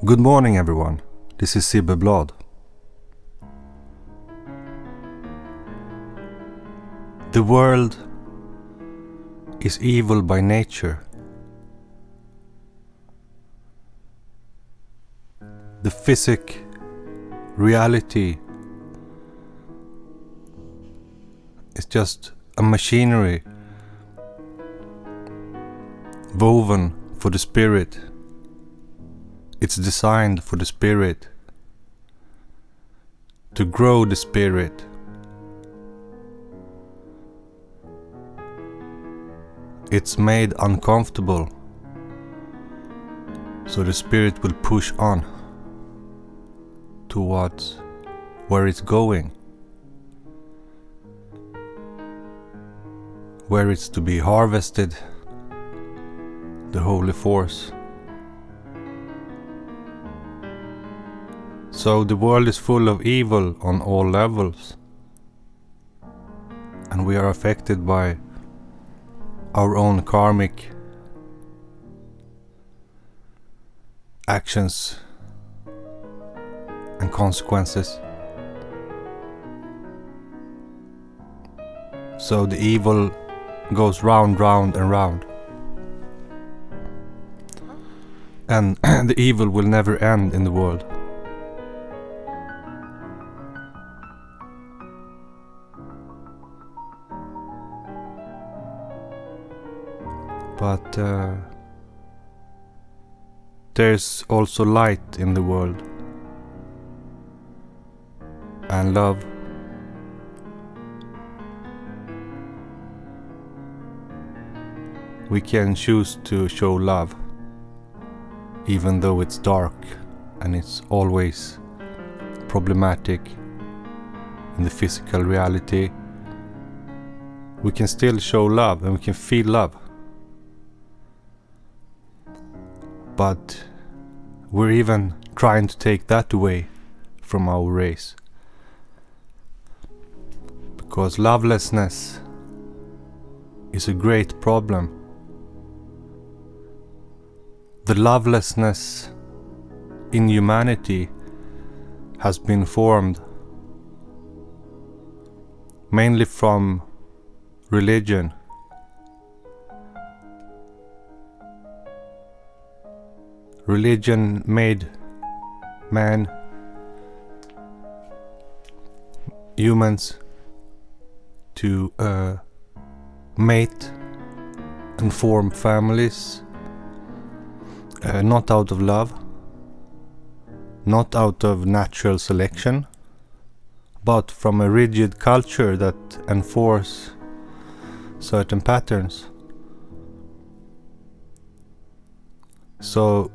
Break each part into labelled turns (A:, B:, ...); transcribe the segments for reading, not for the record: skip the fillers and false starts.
A: Good morning, everyone. This is Sibbe Bladh. The world is evil by nature. The physic reality is just a machinery woven for the spirit. It's designed for the spirit, to grow the spirit. It's made uncomfortable, so the spirit will push on towards where it's going, where it's to be harvested, the holy force. So the world is full of evil on all levels, and we are affected by our own karmic actions and consequences. So the evil goes round, round and round, and the evil will never end in the world. But there's also light in the world, and love. We can choose to show love, even though it's dark and it's always problematic in the physical reality. We can still show love and we can feel love. But we're even trying to take that away from our race. Because lovelessness is a great problem. The lovelessness in humanity has been formed mainly from religion. Religion made man, humans, to mate and form families, not out of love, not out of natural selection, but from a rigid culture that enforce certain patterns. So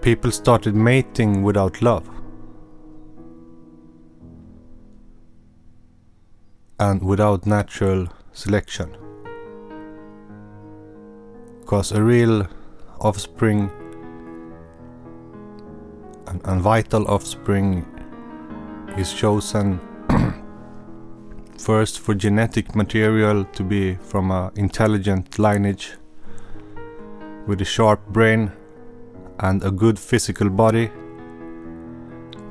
A: people started mating without love, and without natural selection, because a real offspring and vital offspring is chosen first for genetic material to be from an intelligent lineage with a sharp brain and a good physical body,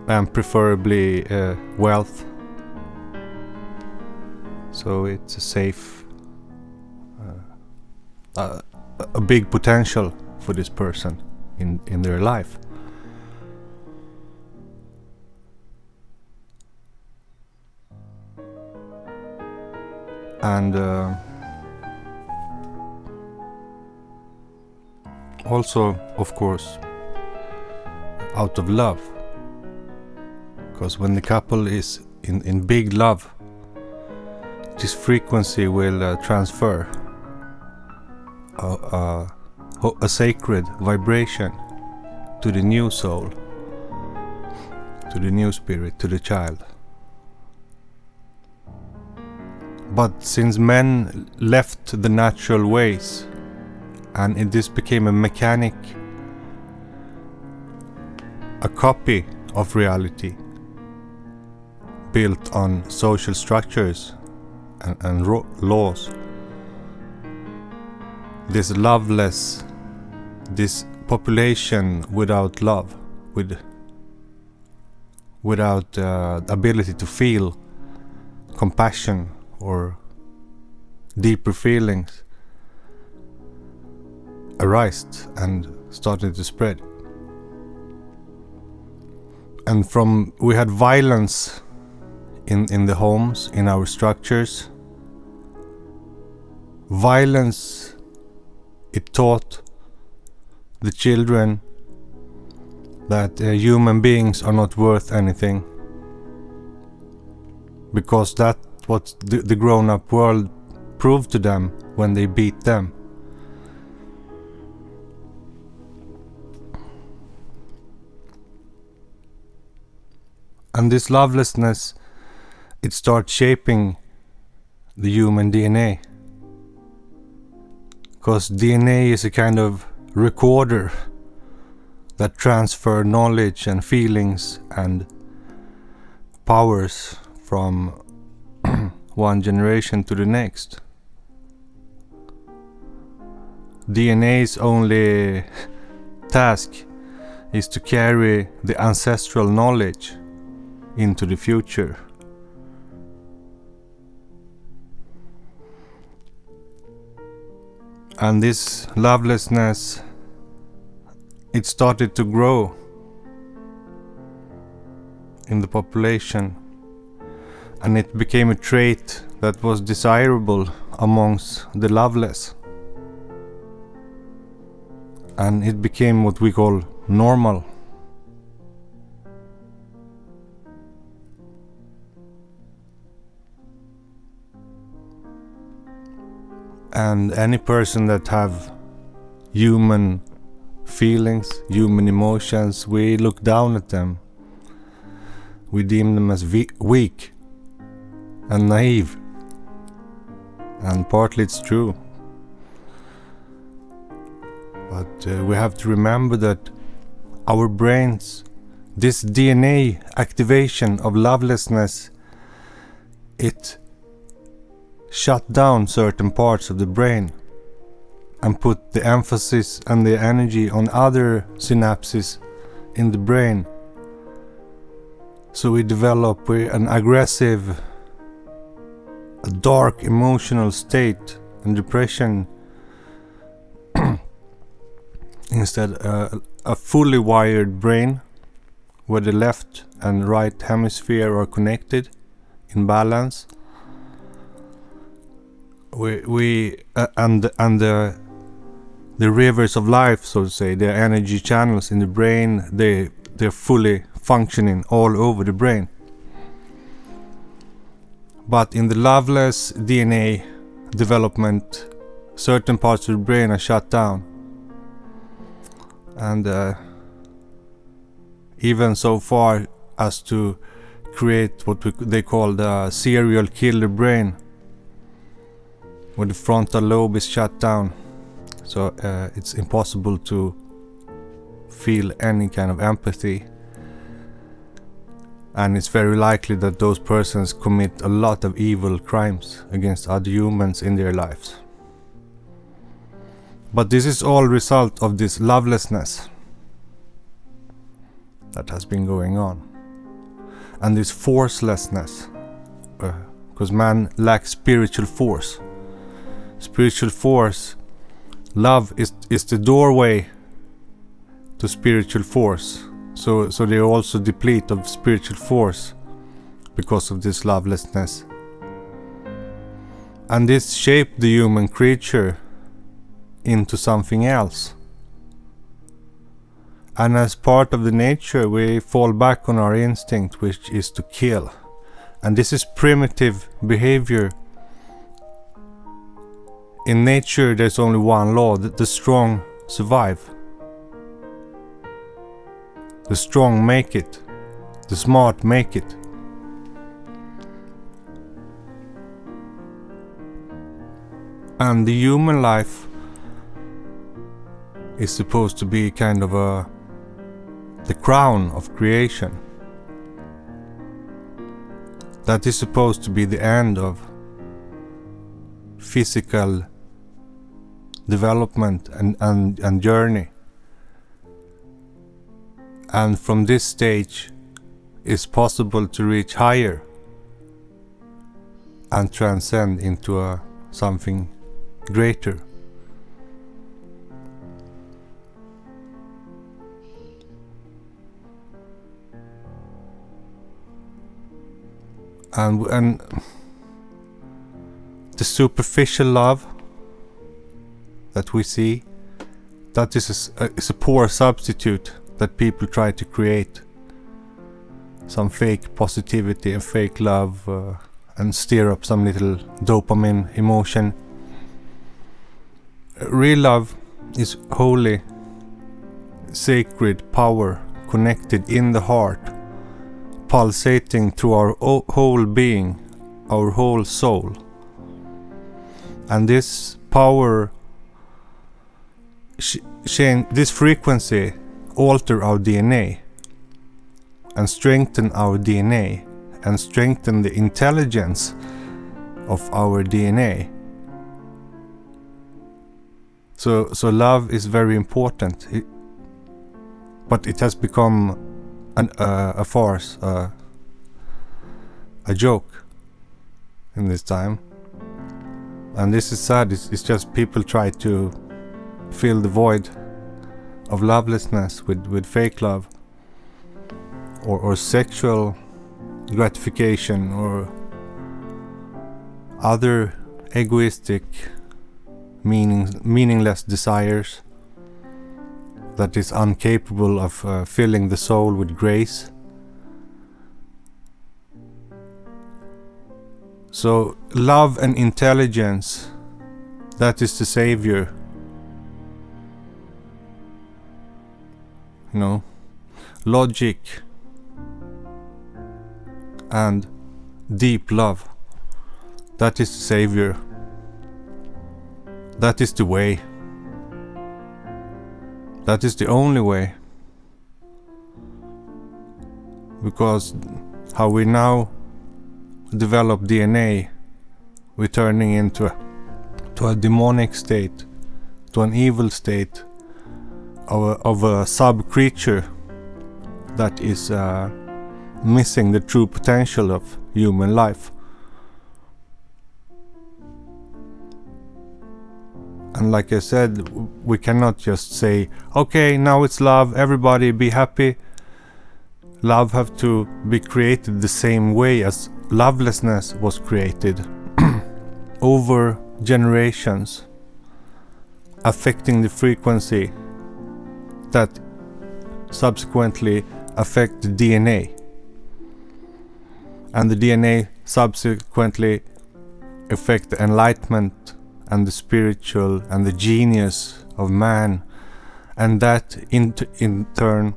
A: and preferably wealth. So it's a safe, a big potential for this person in their life. And also, of course, out of love, because when the couple is in big love, this frequency will transfer a sacred vibration to the new soul, to the new spirit, to the child. But since men left the natural ways and this became a mechanic, a copy of reality built on social structures and laws, this loveless, this population without love without ability to feel compassion or deeper feelings arised and started to spread. And we had violence in the homes, in our structures. Violence, it taught the children that human beings are not worth anything, because that's what the grown-up world proved to them when they beat them. And this lovelessness, it starts shaping the human DNA. Because DNA is a kind of recorder that transfer knowledge and feelings and powers from one generation to the next. DNA's only task is to carry the ancestral knowledge into the future. And this lovelessness, it started to grow in the population, and it became a trait that was desirable amongst the loveless, and it became what we call normal. And any person that have human feelings, human emotions, we look down at them. We deem them as weak and naive. And partly it's true. But we have to remember that our brains, this DNA activation of lovelessness, it shut down certain parts of the brain and put the emphasis and the energy on other synapses in the brain. So we develop an aggressive, a dark emotional state and depression instead a fully wired brain where the left and right hemisphere are connected in balance. The rivers of life, so to say, the energy channels in the brain, they're fully functioning all over the brain. But in the loveless DNA development, certain parts of the brain are shut down, and even so far as to create what they call the serial killer brain, where the frontal lobe is shut down, so it's impossible to feel any kind of empathy, and it's very likely that those persons commit a lot of evil crimes against other humans in their lives. But this is all result of this lovelessness that has been going on, and this forcelessness, because man lacks spiritual force. Spiritual force, love is the doorway to spiritual force. So they also deplete of spiritual force because of this lovelessness. And this shaped the human creature into something else. And as part of the nature, we fall back on our instinct, which is to kill. And this is primitive behavior. In nature, there's only one law, that the strong survive. The strong make it. The smart make it. And the human life is supposed to be kind of the crown of creation. That is supposed to be the end of physical development and journey. And from this stage it's possible to reach higher and transcend into something greater. And the superficial love that we see, that is a poor substitute that people try to create. Some fake positivity and fake love and stir up some little dopamine emotion. Real love is holy, sacred power connected in the heart, pulsating through our whole being, our whole soul. And this power, this frequency alter our DNA and strengthen our DNA and strengthen the intelligence of our DNA. So love is very important, but it has become a farce, a joke in this time. And this is sad. It's just people try to fill the void of lovelessness with fake love or sexual gratification or other egoistic meaningless desires that is incapable of filling the soul with grace. So love and intelligence, that is the savior. You know, logic and deep love, that is the savior. That is the way. That is the only way. Because how we now develop DNA, we're turning into a demonic state, to an evil state of a sub-creature that is missing the true potential of human life. And like I said, we cannot just say, okay, now it's love, everybody be happy. Love have to be created the same way as lovelessness was created over generations, affecting the frequency that subsequently affect the DNA, and the DNA subsequently affect the enlightenment and the spiritual and the genius of man, and that in turn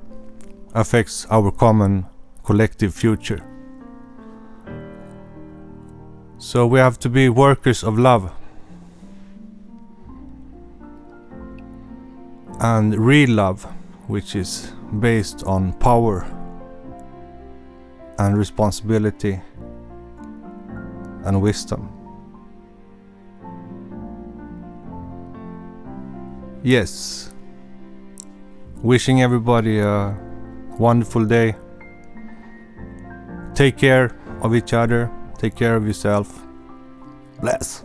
A: affects our common collective future. So we have to be workers of love, and real love, which is based on power and responsibility and wisdom. Yes, wishing everybody a wonderful day. Take care of each other, take care of yourself. Bless.